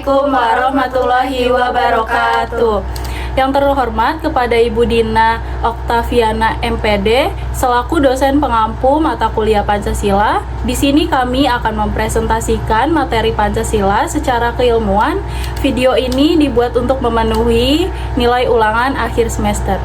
Assalamualaikum warahmatullahi wabarakatuh. Yang terhormat kepada Ibu Dina Oktaviana MPD selaku dosen pengampu mata kuliah Pancasila. Di sini kami akan mempresentasikan materi Pancasila secara keilmuan. Video ini dibuat untuk memenuhi nilai ulangan akhir semester.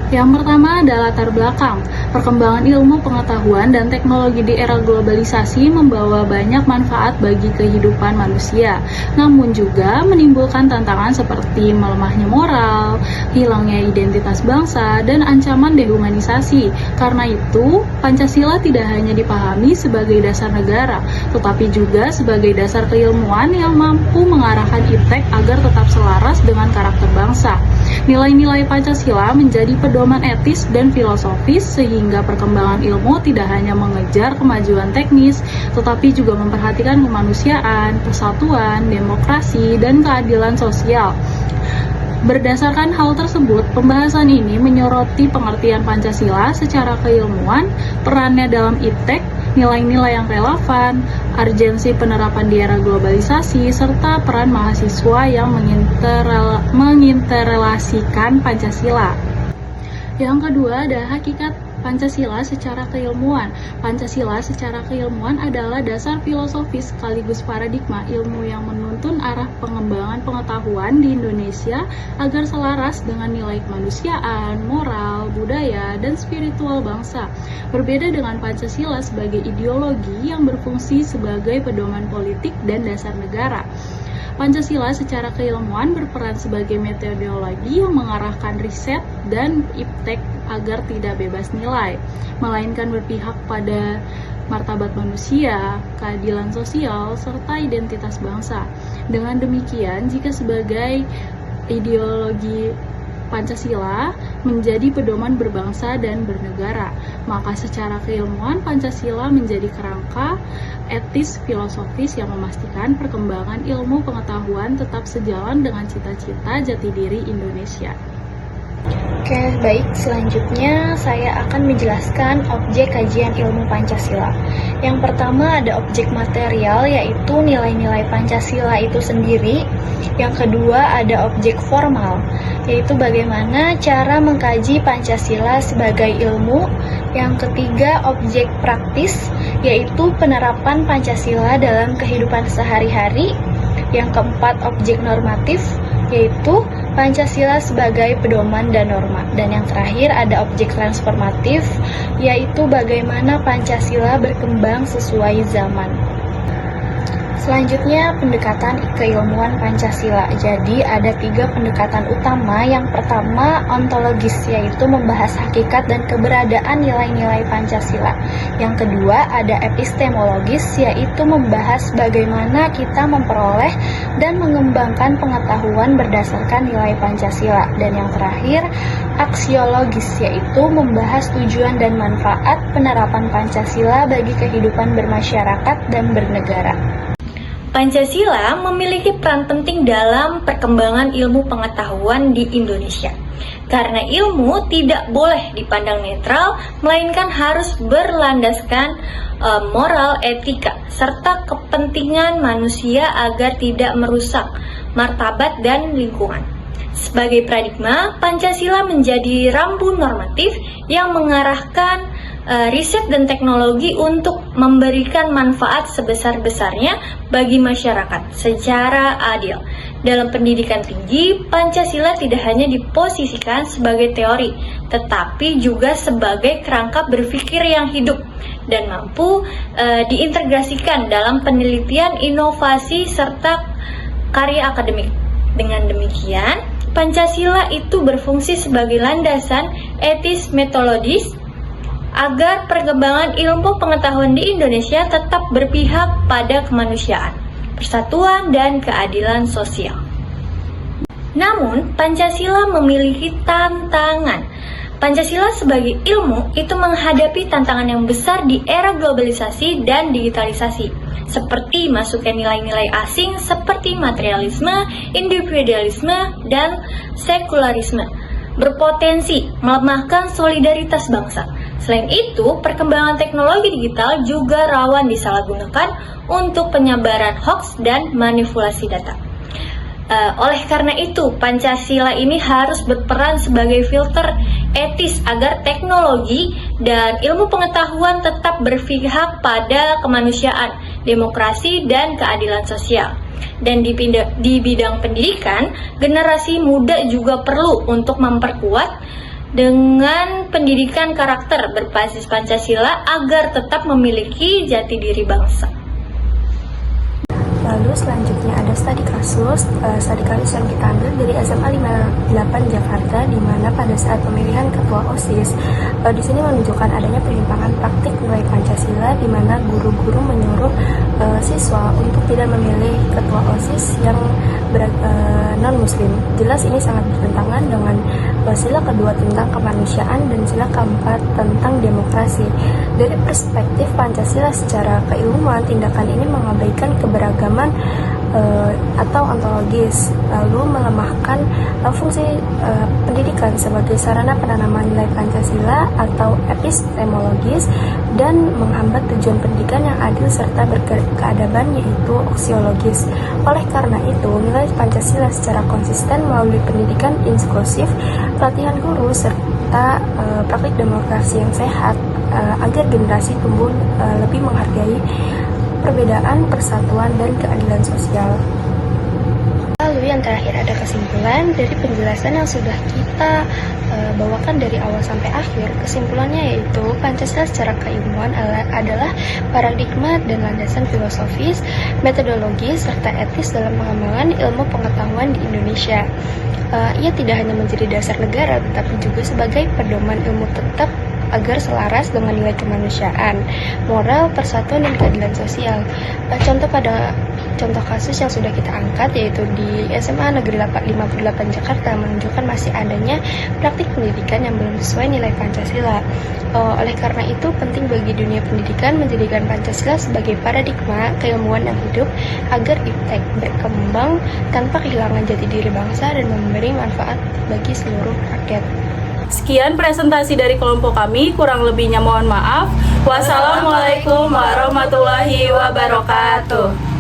Yang pertama adalah latar belakang. Perkembangan ilmu pengetahuan dan teknologi di era globalisasi membawa banyak manfaat bagi kehidupan manusia, namun juga menimbulkan tantangan seperti melemahnya moral, hilangnya identitas bangsa, dan ancaman dehumanisasi. Karena itu, Pancasila tidak hanya dipahami sebagai dasar negara, tetapi juga sebagai dasar keilmuan yang mampu mengarahkan iptek agar tetap selaras dengan karakter bangsa. Nilai-nilai Pancasila menjadi pedoman etis dan filosofis sehingga perkembangan ilmu tidak hanya mengejar kemajuan teknis, tetapi juga memperhatikan kemanusiaan, persatuan, demokrasi, dan keadilan sosial. Berdasarkan hal tersebut, pembahasan ini menyoroti pengertian Pancasila secara keilmuan, perannya dalam iptek, nilai-nilai yang relevan, urgensi penerapan di era globalisasi, serta peran mahasiswa yang menginterrelasikan Pancasila. Yang kedua ada hakikat Pancasila secara keilmuan. Pancasila secara keilmuan adalah dasar filosofis sekaligus paradigma ilmu yang menuntun arah pengembangan pengetahuan di Indonesia agar selaras dengan nilai kemanusiaan, moral, budaya, dan spiritual bangsa. Berbeda dengan Pancasila sebagai ideologi yang berfungsi sebagai pedoman politik dan dasar negara. Pancasila secara keilmuan berperan sebagai metodologi yang mengarahkan riset dan iptek agar tidak bebas nilai, melainkan berpihak pada martabat manusia, keadilan sosial, serta identitas bangsa. Dengan demikian, jika sebagai ideologi Pancasila menjadi pedoman berbangsa dan bernegara, maka secara keilmuan Pancasila menjadi kerangka etis filosofis yang memastikan perkembangan ilmu pengetahuan tetap sejalan dengan cita-cita jati diri Indonesia. Oke, baik. Selanjutnya saya akan menjelaskan objek kajian ilmu Pancasila. Yang pertama ada objek material, yaitu nilai-nilai Pancasila itu sendiri. Yang kedua ada objek formal, yaitu bagaimana cara mengkaji Pancasila sebagai ilmu. Yang ketiga objek praktis, yaitu penerapan Pancasila dalam kehidupan sehari-hari. Yang keempat objek normatif, yaitu Pancasila sebagai pedoman dan norma. Dan yang terakhir ada objek transformatif, yaitu bagaimana Pancasila berkembang sesuai zaman. Selanjutnya pendekatan keilmuan Pancasila. Jadi ada 3 pendekatan utama. Yang pertama ontologis, yaitu membahas hakikat dan keberadaan nilai-nilai Pancasila. Yang kedua ada epistemologis, yaitu membahas bagaimana kita memperoleh dan mengembangkan pengetahuan berdasarkan nilai Pancasila. Dan yang terakhir aksiologis, yaitu membahas tujuan dan manfaat penerapan Pancasila bagi kehidupan bermasyarakat dan bernegara. Pancasila memiliki peran penting dalam perkembangan ilmu pengetahuan di Indonesia. Karena ilmu tidak boleh dipandang netral, melainkan harus berlandaskan moral, etika, serta kepentingan manusia agar tidak merusak martabat dan lingkungan. Sebagai paradigma, Pancasila menjadi rambu normatif yang mengarahkan riset dan teknologi untuk memberikan manfaat sebesar-besarnya bagi masyarakat secara adil. Dalam pendidikan tinggi, Pancasila tidak hanya diposisikan sebagai teori, tetapi juga sebagai kerangka berpikir yang hidup dan mampu diintegrasikan dalam penelitian, inovasi, serta karya akademik. Dengan demikian, Pancasila itu berfungsi sebagai landasan etis metodologis agar perkembangan ilmu pengetahuan di Indonesia tetap berpihak pada kemanusiaan, persatuan, dan keadilan sosial. Namun, Pancasila memiliki tantangan. Pancasila sebagai ilmu itu menghadapi tantangan yang besar di era globalisasi dan digitalisasi, seperti masuknya nilai-nilai asing seperti materialisme, individualisme, dan sekularisme, berpotensi melemahkan solidaritas bangsa. Selain itu, perkembangan teknologi digital juga rawan disalahgunakan untuk penyebaran hoaks dan manipulasi data. Oleh karena itu, Pancasila ini harus berperan sebagai filter etis agar teknologi dan ilmu pengetahuan tetap berpihak pada kemanusiaan, demokrasi, dan keadilan sosial. Dan di bidang pendidikan, generasi muda juga perlu untuk memperkuat dengan pendidikan karakter berbasis Pancasila agar tetap memiliki jati diri bangsa. Lalu selanjutnya ada studi kasus yang kita ambil dari SMA 58 Jakarta, di mana pada saat pemilihan ketua OSIS di sini menunjukkan adanya penyimpangan praktik nilai Pancasila, di mana guru-guru menyuruh siswa untuk tidak memilih ketua OSIS yang non-muslim. Jelas ini sangat bertentangan dengan sila kedua tentang kemanusiaan dan sila keempat tentang demokrasi. Dari perspektif Pancasila secara keilmuan, tindakan ini mengabaikan keberagaman atau ontologis, lalu melemahkan fungsi pendidikan sebagai sarana penanaman nilai Pancasila atau epistemologis, dan menghambat tujuan pendidikan yang adil serta berkeadaban, yaitu aksiologis. Oleh karena itu, nilai Pancasila secara konsisten melalui pendidikan inklusif, pelatihan guru, serta praktik demokrasi yang sehat agar generasi tumbuh lebih menghargai perbedaan, persatuan, dan keadilan sosial. Lalu yang terakhir ada kesimpulan dari penjelasan yang sudah kita bawakan dari awal sampai akhir. Kesimpulannya yaitu Pancasila secara keilmuan adalah paradigma dan landasan filosofis, metodologis, serta etis dalam pengembangan ilmu pengetahuan di Indonesia. Ia tidak hanya menjadi dasar negara, tetapi juga sebagai pedoman ilmu tetap agar selaras dengan nilai kemanusiaan, moral, persatuan, dan keadilan sosial. Contoh kasus yang sudah kita angkat yaitu di SMA Negeri 58 Jakarta menunjukkan masih adanya praktik pendidikan yang belum sesuai nilai Pancasila. Oleh karena itu, penting bagi dunia pendidikan menjadikan Pancasila sebagai paradigma keilmuan yang hidup agar iptek berkembang tanpa kehilangan jati diri bangsa dan memberi manfaat bagi seluruh rakyat. Sekian presentasi dari kelompok kami, kurang lebihnya mohon maaf. Wassalamualaikum warahmatullahi wabarakatuh.